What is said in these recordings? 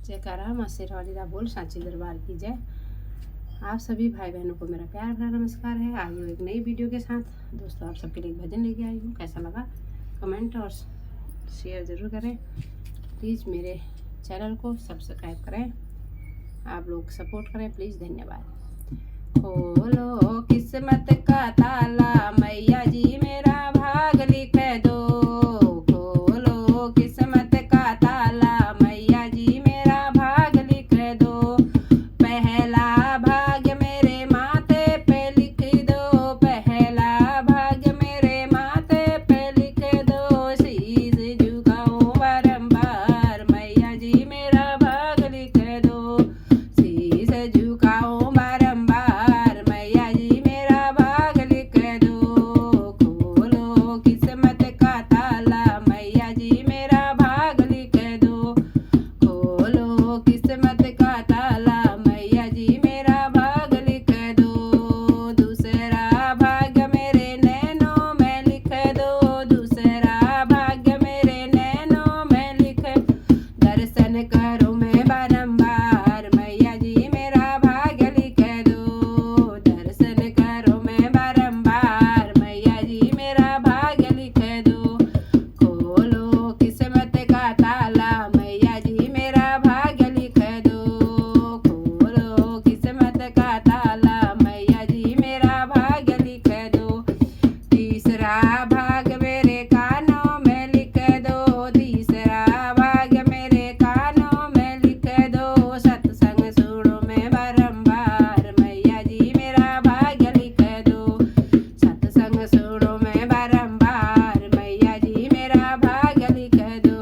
जयकारा माँ शेरावाली दा बोल सांची दरबार की जय। आप सभी भाई बहनों को मेरा प्यार भरा नमस्कार है। आई हूँ एक नई वीडियो के साथ। दोस्तों आप सबके लिए एक भजन लेके आई हूँ। कैसा लगा कमेंट और शेयर ज़रूर करें। प्लीज़ मेरे चैनल को सब्सक्राइब करें, आप लोग सपोर्ट करें प्लीज़। धन्यवाद। खोलो किस्मत का ताला मैया जी मेरा भाग लिख दो। खोलो किस्मत का ताला मैया जी मेरा भाग लिख दो। पहला भाग मेरे माथे पे लिख दो। पहला भाग मेरे माथे पे लिख दो। शीश झुकाऊं बारंबार मैया जी मेरा भाग लिख दो। शीश झुकाऊं बारंबार मैया जी मेरा भाग लिख दो। खोलो किस्मत का ताला मैया जी मेरा भाग लिख दो। खोलो किस्मत का ताला मैया जी मेरा भाग लिख दो। दूसरा भाग मेरे नैनों में लिख दो। दूसरा भाग मेरे नैनों में लिख। दर्शन करो मैं बारंबार मैया जी मेरा भाग लिख दो। दर्शन करो मैं बारंबार मैया जी मेरा भाग लिख दो। खोलो किस्मत का ताला मैया जी मेरा भाग लिख दो। खोलो किस्मत का ताला मैया जी मेरा भाग लिख दो। तीसरा भाग मेरे कानों में लिख दो। तीसरा भाग मेरे कानों में लिख दो। सत्संग सुनो मैं बारंबार मैया जी मेरा भाग लिख दो। सत्संग सुनो मैं बारंबार मैया जी मेरा भाग लिख दो।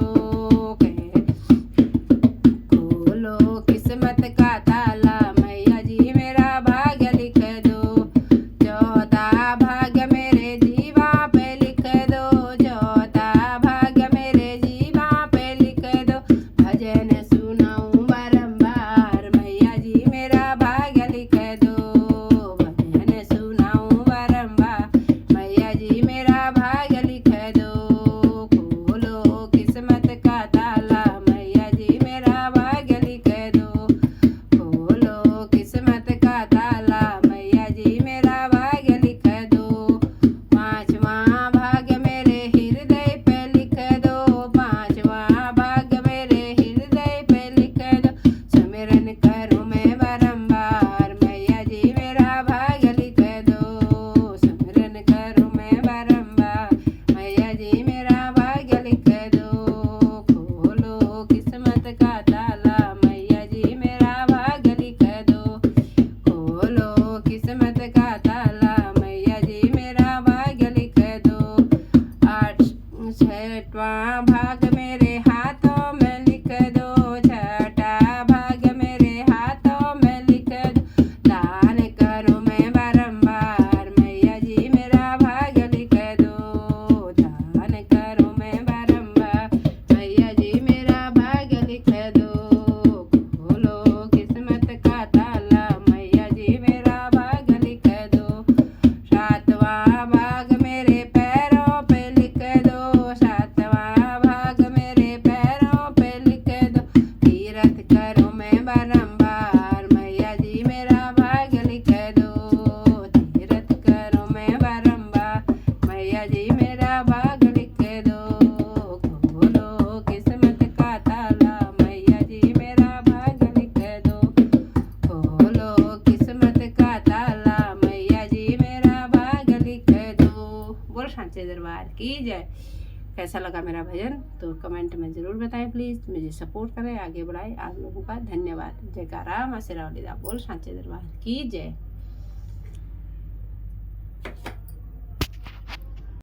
खोलो किस्मत का ताला मैया जी मेरा भाग लिख दो। चौथा भाग मेरे जीवा पे लिख दो। चौथा भाग मेरे जीवा पे लिख दो। भजन सुनाऊं बारंबार मैया जी मेरा भाग लिख दो। भजन सुनाऊं बारंबार मैया जी मेरा भाग लिख दो। खोलो किस्मत का ताला मैया जी मेरा भाग लिख दो। खोलो किस्मत का ताला मैया जी मेरा भाग लिख दो। पांचवा भाग मेरे हृदय पे लिख दो। पांचवा भाग मेरे हृदय पे लिख दो। सुमिरन करूं मैं बारंबार मैया जी मेरा भाग लिख दो। सुमिरन करूं मैं बारंबार मैया जी मेरा भाग लिख दो। खोलो किस्मत का ताला मैया जी मेरा भाग लिख दो। खोलो किस्मत का ताला मैया जी मेरा भाग लिख दो। छठवां भाग मेरे हाथों में लिख दो। छठा भाग मेरे हाथों में लिख दो। दान करो मैं बारंबार मैया जी मेरा भाग लिख दो। दान करो मैं बारंबार मैया जी मेरा भाग लिख दो। खोलो किस्मत का ताला मैया जी मेरा भाग लिख दो। सातवां भाग मेरे पैरों पे लिख दो। सातवां भाग मेरे पैरों पे लिख दो। तीरथ करो मैं बारंबार मैया जी मेरा भाग लिख दो। तीरथ करो मैं बारंबार मैया जी मेरा भाग लिख दो। खोलो किस्मत का ताला मैया जी मेरा भाग लिख दो। खोलो किस्मत का ताला मैया जी मेरा भाग लिख दो। बोल सांचे दरबार की जय। कैसा लगा मेरा भजन तो कमेंट में ज़रूर बताएं प्लीज़। मुझे सपोर्ट करें, आगे बढ़ाएं। आप लोगों का धन्यवाद। जयकारा माँ शेरावाली दा बोल सांचे दरबार की जय।